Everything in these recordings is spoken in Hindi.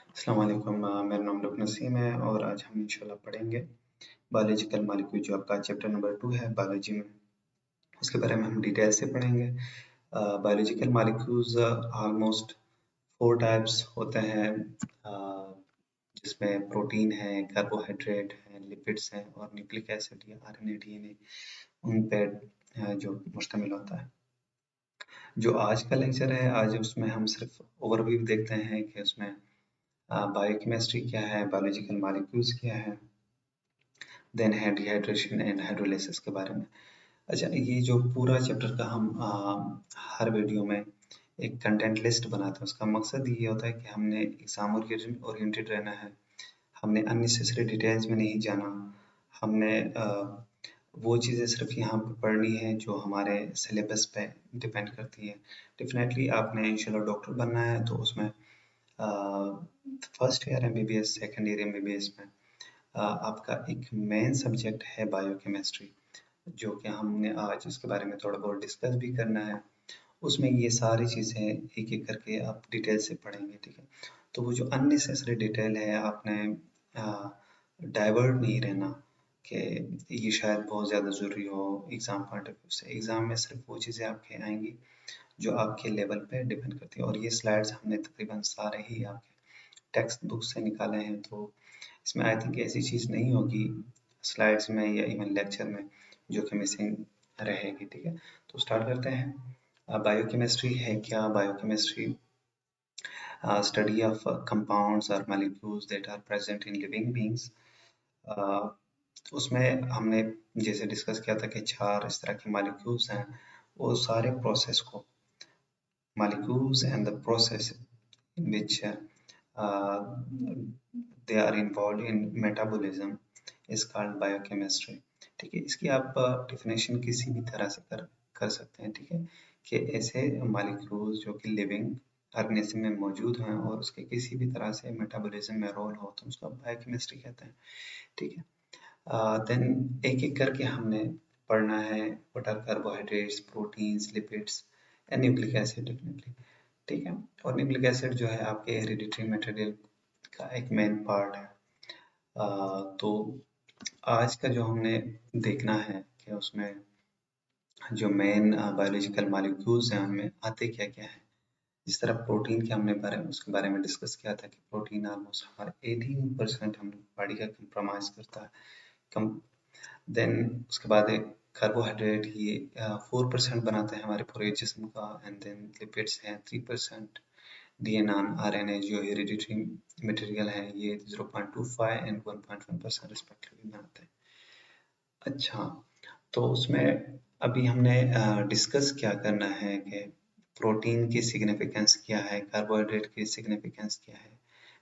अस्सलाम वालेकुम। मेरा नाम डॉक्टर नसीम है और आज हम इंशाल्लाह पढ़ेंगे बायोलॉजिकल मॉलिक्यूल जो आपका चैप्टर नंबर 2 है बायोलॉजी में। उसके बारे में हम डिटेल से पढ़ेंगे। बायोलॉजिकल मॉलिक्यूल्स ऑलमोस्ट 4 टाइप्स होते हैं, जिसमें प्रोटीन है, कार्बोहाइड्रेट है, लिपिड्स हैं और न्यूक्लिक एसिड या आरएनए, डीएनए उन पे जो मुश्तमिल होता है। जो आज का लेक्चर है, आज उसमें हम सिर्फ ओवरव्यू देखते हैं कि उसमें बायोकेमिस्ट्री क्या है, बायोलॉजिकल मॉलिक्यूल्स क्या है, देन है डिहाइड्रेशन एंड हाइड्रोलाइसिस के बारे में। अच्छा, ये जो पूरा चैप्टर का हम हर वीडियो में एक कंटेंट लिस्ट बनाते हैं, उसका मकसद ये होता है कि हमने एग्जाम ओरिएंटेड रहना है, हमने अननेसेसरी डिटेल्स में नहीं जाना, हमने वो चीज़ें सिर्फ यहाँ पे पढ़नी है जो हमारे सिलेबस पे डिपेंड करती है। डेफिनेटली आपने इंशाल्लाह डॉक्टर बनना है तो उसमें first year MBBS, second year MBBS में आपका एक मेन सब्जेक्ट है बायोकेमिस्ट्री, जो कि हमने आज उसके बारे में थोड़ा बहुत डिस्कस भी करना है। उसमें ये सारी चीज़ें एक-एक करके आप डिटेल से पढ़ेंगे, ठीक है? तो वो जो अननेसेसरी डिटेल है, आपने डाइवर्ट नहीं रहना कि ये शायद बहुत ज़्यादा ज़रूरी हो एग्ज़ाम पॉइंट ऑफ व्यू से। एग्ज़ाम में सिर्फ वो चीज़ें आपके आएँगी जो आपके लेवल पे डिपेंड करती है, और ये स्लाइड्स हमने तकरीबन सारे ही आपके टेक्स्ट बुक से निकाले हैं, तो इसमें आई थिंक ऐसी चीज़ नहीं होगी स्लाइड्स में या इवन लेक्चर में जो कि मिसिंग रहेगी, ठीक है? तो स्टार्ट करते हैं। बायोकेमिस्ट्री है क्या? बायोकेमिस्ट्री स्टडी ऑफ कंपाउंड्स और molecules that are present in living beings. उसमें हमने जैसे डिस्कस किया था कि 4 इस तरह के मॉलिक्यूल्स हैं, वो सारे प्रोसेस को molecules and the process in which they are involved in metabolism is called biochemistry। ठीक है, इसकी आप डेफिनेशन किसी भी तरह से कर सकते हैं, ठीक है, कि ऐसे मॉलिक्यूल्स जो कि लिविंग ऑर्गेनिज्म में मौजूद हैं और उसके किसी भी तरह से मेटाबॉलिज्म में रोल हो तो उसको बायोकेमिस्ट्री कहते हैं, ठीक है। देन एक एक करके हमने पढ़ना है, what are carbohydrates, proteins, lipids and nucleic acid, definitely, ठीक है। और न्यूक्लिक एसिड जो है आपके हेरिडिटरी मटेरियल का एक मेन पार्ट है। तो आज का जो हमने देखना है कि उसमें जो मेन बायोलॉजिकल मॉलिक्यूल्स हैं उनमें आते क्या क्या है। जिस तरह प्रोटीन के हमने उसके बारे में डिस्कस किया था कि प्रोटीन ऑलमोस्ट हमारे 18% हम बॉडी का कंप्रोमाइज करता है। कम देन उसके बाद एक कार्बोहाइड्रेट, ये 4% बनाते हैं हमारे पूरे जिस्म का, एंड देन लिपिड्स हैं 3%, डीएनए आरएनए जो हेरिडिटरी मटेरियल है ये 0.25 एंड 1.1% रिस्पेक्टिवली बनाते हैं। अच्छा, तो उसमें अभी हमने डिस्कस क्या करना है कि प्रोटीन की सिग्निफिकेंस क्या है, कार्बोहाइड्रेट की सिग्निफिकेंस क्या है,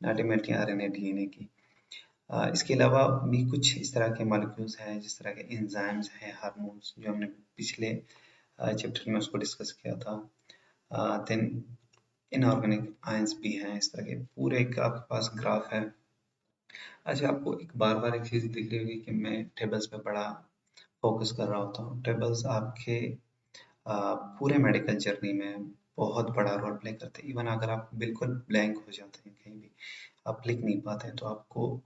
अल्टीमेटली आरएनए डीएनए की। इसके अलावा भी कुछ इस तरह के मॉलिक्यूल्स हैं, जिस तरह के एंजाइम्स हैं, हार्मोन्स, जो हमने पिछले चैप्टर में उसको डिस्कस किया था। देन इनऑर्गेनिक आयंस भी हैं, इस तरह के पूरे एक आपके पास ग्राफ है। अच्छा, आपको एक बार बार एक चीज़ दिख रही होगी कि मैं टेबल्स पे बड़ा फोकस कर रहा होता हूँ। टेबल्स आपके पूरे मेडिकल जर्नी में बहुत बड़ा रोल प्ले करते हैं। इवन अगर आप बिल्कुल ब्लैंक हो जाते हैं, कहीं भी आप लिख नहीं पाते हैं, तो आपको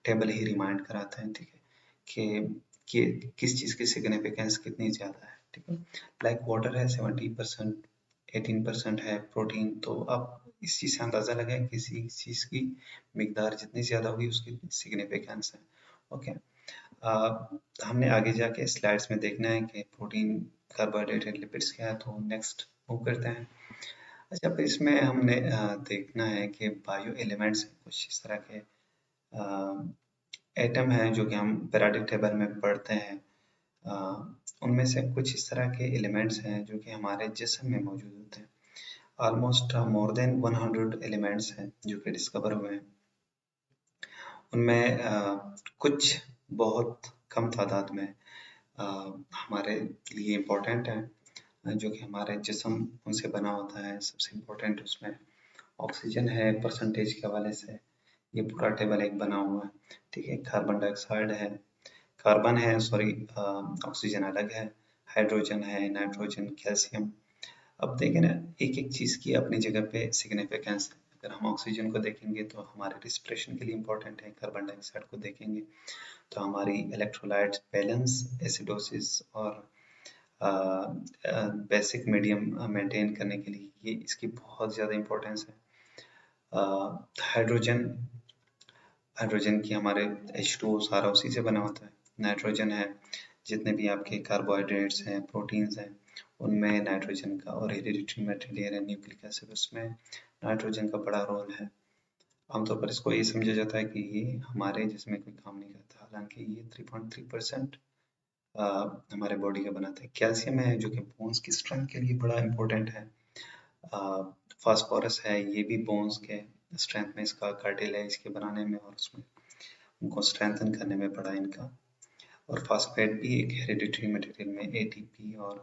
टेबल ही रिमाइंड कराता है, ठीक है, कि किस चीज़ की सिग्निफिकेंस कितनी ज़्यादा है, ठीक है। लाइक वाटर है 70%, 18% है प्रोटीन, तो आप इस चीज़ से अंदाज़ा लगाएं किसी चीज़ की मिकदार जितनी ज़्यादा होगी उसकी सिग्निफिकेंस है, ओके। हमने आगे जाके स्लाइड्स में देखना है कि प्रोटीन, कार्बोहाइड्रेट एंड लिपिड्स क्या है, तो नेक्स्ट मूव करते हैं। अच्छा, अब इसमें हमने देखना है कि बायो एलिमेंट्स कुछ इस तरह के एटम हैं जो कि हम पीरियोडिक टेबल में पढ़ते हैं। अ, उनमें से कुछ इस तरह के एलिमेंट्स हैं जो कि हमारे जिस्म में मौजूद होते हैं। ऑलमोस्ट मोर देन 100 एलिमेंट्स हैं जो कि डिस्कवर हुए हैं। उनमें कुछ बहुत कम तादाद में हमारे लिए इम्पोर्टेंट हैं, जो कि हमारे जिस्म उनसे बना होता है। सबसे इम्पोर्टेंट उसमें ऑक्सीजन है, परसेंटेज के हवाले से ये पूरा टेबल एक बना हुआ है, ठीक है। कार्बन डाइऑक्साइड है, कार्बन है, सॉरी, ऑक्सीजन अलग है, हाइड्रोजन है, नाइट्रोजन, कैल्शियम। अब देखें ना, एक एक चीज़ की अपनी जगह पे सिग्निफिकेंस है। अगर हम ऑक्सीजन को देखेंगे तो हमारे रिस्पिरेशन के लिए इम्पोर्टेंट है। कार्बन डाइऑक्साइड को देखेंगे तो हमारी इलेक्ट्रोलाइट्स बैलेंस, एसिडोसिस और बेसिक मीडियम मेंटेन करने के लिए ये इसकी बहुत ज़्यादा इम्पोर्टेंस है। हाइड्रोजन हाइड्रोजन की हमारे H2O सारा उसी से बना होता है। नाइट्रोजन है, जितने भी आपके कार्बोहाइड्रेट्स हैं, प्रोटीन्स हैं, उनमें नाइट्रोजन का, और हेरिडिटरी मटेरियल है न्यूक्लिक एसिड, उसमें नाइट्रोजन का बड़ा रोल है। आमतौर पर इसको ये समझा जाता है कि ये हमारे जिसमें कोई काम नहीं करता, हालांकि ये 3.3% हमारे बॉडी का बनाता है। कैल्शियम है जो कि बोन्स की स्ट्रेंथ के लिए बड़ा इंपॉर्टेंट है। फास्फोरस है, ये भी बोन्स के स्ट्रेंथ में, इसका कार्टिलेज के बनाने में और उसमें उनको स्ट्रेंथन करने में बड़ा इनका। और फास्फेट भी एक हेरिडिटरी मटेरियल में एटीपी और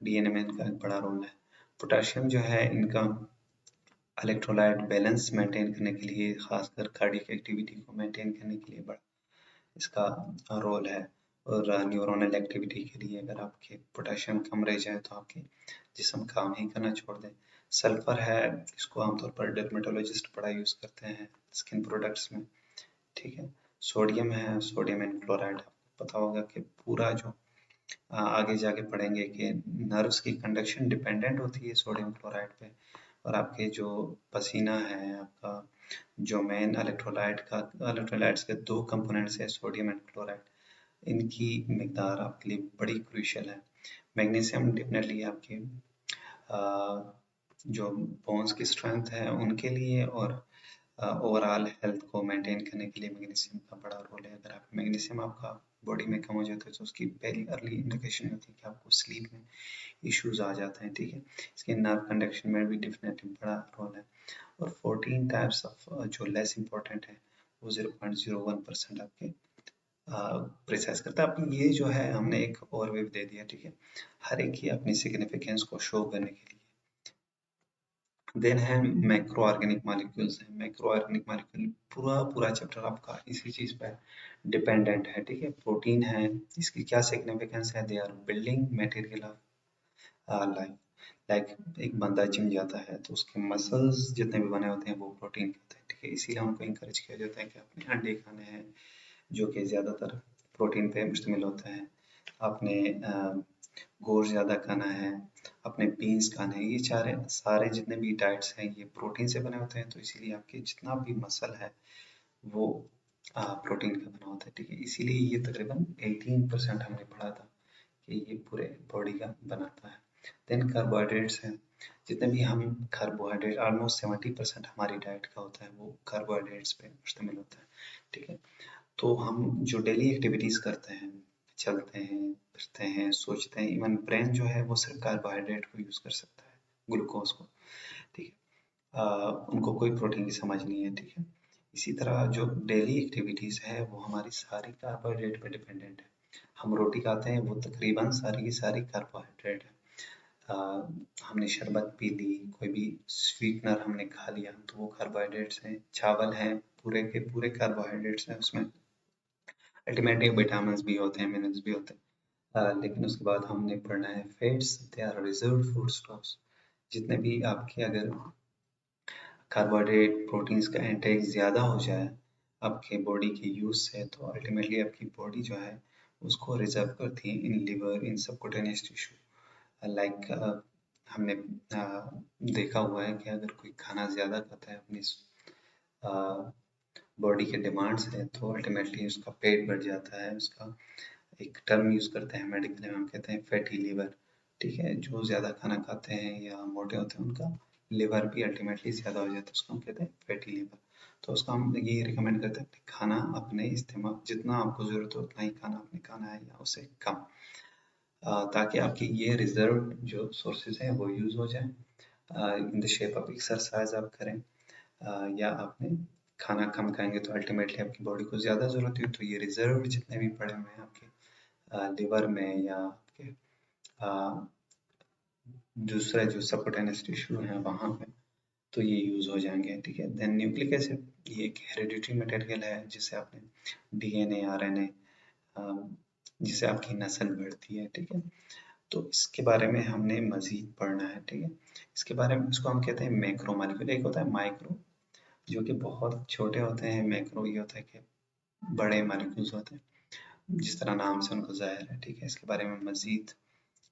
डीएनए में इनका एक बड़ा रोल है। पोटेशियम जो है इनका इलेक्ट्रोलाइट बैलेंस मेंटेन करने के लिए, खासकर कार्डियक एक्टिविटी को मेंटेन करने के लिए बड़ा इसका रोल है। और न्यूरोनल एक्टिविटी के लिए अगर आपके पोटेशियम कम रह जाए तो आपके जिस्म काम ही करना छोड़ दे। सल्फर है, इसको आमतौर पर डर्मेटोलॉजिस्ट बड़ा यूज करते हैं स्किन प्रोडक्ट्स में, ठीक है। सोडियम है, सोडियम एंड क्लोराइड, आपको पता होगा कि पूरा जो आगे जाके पढ़ेंगे कि नर्व्स की कंडक्शन डिपेंडेंट होती है सोडियम क्लोराइड पे। और आपके जो पसीना है, आपका जो मेन इलेक्ट्रोलाइट्स के दो कंपोनेंट्स है सोडियम एंड क्लोराइड, इनकी मिकदार आपके लिए बड़ी क्रूशियल है। मैग्नीशियम डेफिनेटली आपके जो बोन्स की स्ट्रेंथ है उनके लिए और ओवरऑल हेल्थ को मेंटेन करने के लिए मैग्नीशियम का बड़ा रोल है। अगर आप मैग्नीशियम आपका बॉडी में कम हो जाता है तो उसकी पहली अर्ली इंडिकेशन होती है कि आपको स्लीप में इश्यूज आ जाते हैं, ठीक है। इसके नर्व कंडक्शन में भी डेफिनेटली बड़ा रोल है। और 14 टाइप्स ऑफ जो लेस इंपॉर्टेंट है वो 0.01% आपके प्रिसाइज करता है। अब ये जो है हमने एक ओवरव्यू दे दिया, ठीक है, हर एक की अपनी सिग्निफिकेंस को शो करने के लिए। देन है मैक्रो ऑर्गेनिक मॉलिक्यूल्स है। मैक्रो ऑर्गेनिक मॉलिक्यूल पूरा चैप्टर आपका इसी चीज पर डिपेंडेंट है, ठीक है। प्रोटीन है, इसकी क्या सिग्निफिकेंस है, they are building material of life. Like एक बंदा जिम जाता है तो उसके मसल्स जितने भी बने होते हैं वो प्रोटीन के होते हैं, ठीक है। इसीलिए उनको इंकरेज किया जाता है कि अपने अंडे खाने हैं जो कि ज़्यादातर प्रोटीन पे मुश्तमिल होता है, आपने गोश्त ज़्यादा खाना है, अपने बीन्स खाने हैं। ये सारे जितने भी डाइट्स हैं ये प्रोटीन से बने होते हैं, तो इसीलिए आपके जितना भी मसल है वो प्रोटीन का बना होता है, ठीक है। इसीलिए ये तकरीबन 18% हमने पढ़ा था कि ये पूरे बॉडी का बनाता है। देन कार्बोहाइड्रेट्स हैं, जितने भी हम कार्बोहाइड्रेट, ऑलमोस्ट 70% हमारी डाइट का होता है वो कार्बोहाइड्रेट्स पे मुश्तमिल होता है, ठीक है। तो हम जो डेली एक्टिविटीज करते हैं, चलते हैं, फिरते हैं, सोचते हैं, इवन ब्रेन जो है वो सिर्फ कार्बोहाइड्रेट को यूज कर सकता है, ग्लूकोज को, ठीक है। उनको कोई प्रोटीन की समझ नहीं है, ठीक है। इसी तरह जो डेली एक्टिविटीज है वो हमारी सारी कार्बोहाइड्रेट पे डिपेंडेंट है। हम रोटी खाते हैं वो तकरीबन सारी की सारी कार्बोहाइड्रेट है। हमने शरबत पी ली, कोई भी स्वीटनर हमने खा लिया तो वो कार्बोहाइड्रेट्स हैं। चावल हैं, पूरे के पूरे कार्बोहाइड्रेट्स हैं उसमें। अल्टीमेटली विटामिन भी होते हैं, मिनरल्स भी होते हैं। लेकिन उसके बाद हमने पढ़ना है fats, they are reserve food stocks. जितने भी आपके अगर कार्बोहाइड्रेट प्रोटीन्स का इंटेक ज़्यादा हो जाए आपके बॉडी के यूज से, तो अल्टीमेटली आपकी बॉडी जो है उसको रिजर्व करती है in liver, in subcutaneous tissue. Like हमने देखा हुआ है कि अगर कोई खाना ज़्यादा खाता है अपनी बॉडी के डिमांड से, तो अल्टीमेटली उसका पेट बढ़ जाता है। उसका एक टर्म यूज करते हैं मेडिकल में, हम कहते हैं फैटी लीवर, ठीक है। जो ज्यादा खाना खाते हैं या मोटे होते हैं उनका लिवर भी अल्टीमेटली ज्यादा हो जाता है, उसको हम कहते हैं फैटी लीवर। तो उसका हम ये रिकमेंड करते हैं कि खाना अपने इस्तेमाल, जितना आपको जरूरत हो उतना ही खाना आपने खाना है या उससे कम, ताकि आपकी ये रिजर्व जो सोर्सेज हैं वो यूज हो जाए। In the shape of exercise आप करें, या आपने खाना कम खाएंगे तो अल्टीमेटली आपकी बॉडी को ज़्यादा ज़रूरत है, तो ये रिजर्व जितने भी पड़े हुए हैं आपके लिवर में या आपके दूसरे जो सबक्यूटेनियस टिश्यू हैं वहाँ पे, तो ये यूज़ हो जाएंगे, ठीक है। देन न्यूक्लिक एसिड, ये एक हेरिडिटरी मटेरियल है जिससे आपने डीएनए, आरएनए, जिससे आपकी नस्ल बढ़ती है, ठीक है। तो इसके बारे में हमने मजीद पढ़ना है, ठीक है। इसके बारे में, इसको हम कहते हैं मैक्रो मॉलिक्यूल। एक होता है माइक्रो, जो कि बहुत छोटे होते हैं। मैक्रो ये होता है कि बड़े मॉलिक्यूल्स होते हैं, जिस तरह नाम से उनको ज़ाहिर है, ठीक है। इसके बारे में मजीद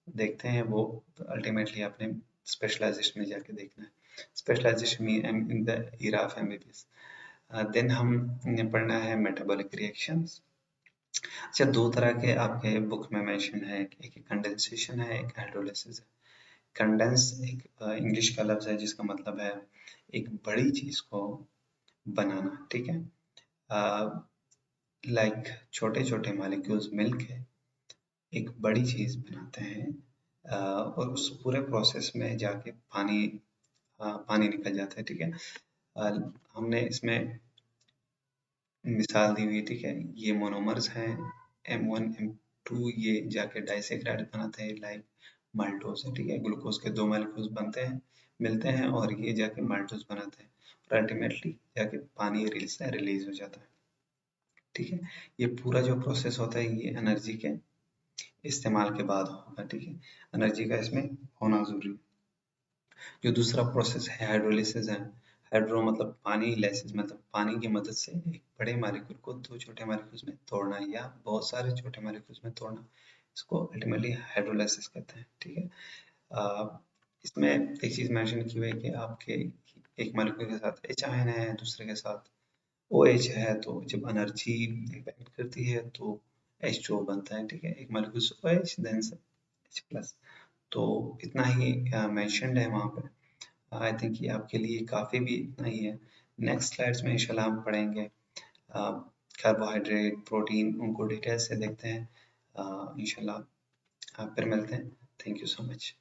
देखते हैं, वो अल्टीमेटली आपने स्पेशलाइजेशन में जाके देखना है। स्पेशलाइजेशन में in the era of MBBS. Then हम पढ़ना है मेटाबॉलिक रिएक्शंस। अच्छा, दो तरह के आपके बुक में मेंशन है, एक कंडेंसेशन है, एक हाइड्रोलिसिस है। कंडेंस एक इंग्लिश का लफ्ज है जिसका मतलब है एक बड़ी चीज को बनाना, ठीक है। लाइक छोटे छोटे मॉलिक्यूल्स मिलके एक बड़ी चीज बनाते हैं, और उस पूरे प्रोसेस में जाके पानी निकल जाता है, ठीक है। हमने इसमें मिसाल दी हुई, ठीक है। ये मोनोमर्स हैं, M1 M2, ये जाके डाइसेक्राइड बनाते हैं, लाइक माल्टोज है, ठीक है। ग्लूकोज के 2 मॉलिक्यूल्स बनते हैं, मिलते हैं, और ये जाके माल्टोज बनाते हैं, और अल्टीमेटली जाके पानी रिलीज हो जाता है, ठीक है। ये पूरा जो प्रोसेस होता है ये एनर्जी के इस्तेमाल के बाद होगा, ठीक है। एनर्जी का इसमें होना जरूरी है। जो दूसरा प्रोसेस है हाइड्रोलिसिस है। हाइड्रो मतलब पानी, लेसिस मतलब पानी की मदद से एक बड़े मॉलिक्यूल को दो छोटे मॉलिक्यूल्स में तोड़ना, या बहुत सारे छोटे मॉलिक्यूल्स में तोड़ना, इसको अल्टीमेटली हाइड्रोलाइसिस कहते हैं, ठीक है। इसमें एक चीज मेंशन की हुई है कि आपके एक मॉलिक्यूल के साथ H आयन है, दूसरे के साथ OH है, तो जब एनर्जी इम्पैक्ट करती है तो H2O बनता है, ठीक है। एक मॉलिक्यूल से OH, देन से H+, तो इतना ही मेंशन्ड है वहाँ पे। आई थिंक ये आपके लिए काफ़ी भी इतना ही है। नेक्स्ट स्लाइड्स में इंशाल्लाह हम पढ़ेंगे कार्बोहाइड्रेट, प्रोटीन, उनको डिटेल से देखते हैं इंशाल्लाह। फिर मिलते हैं। Thank you so much.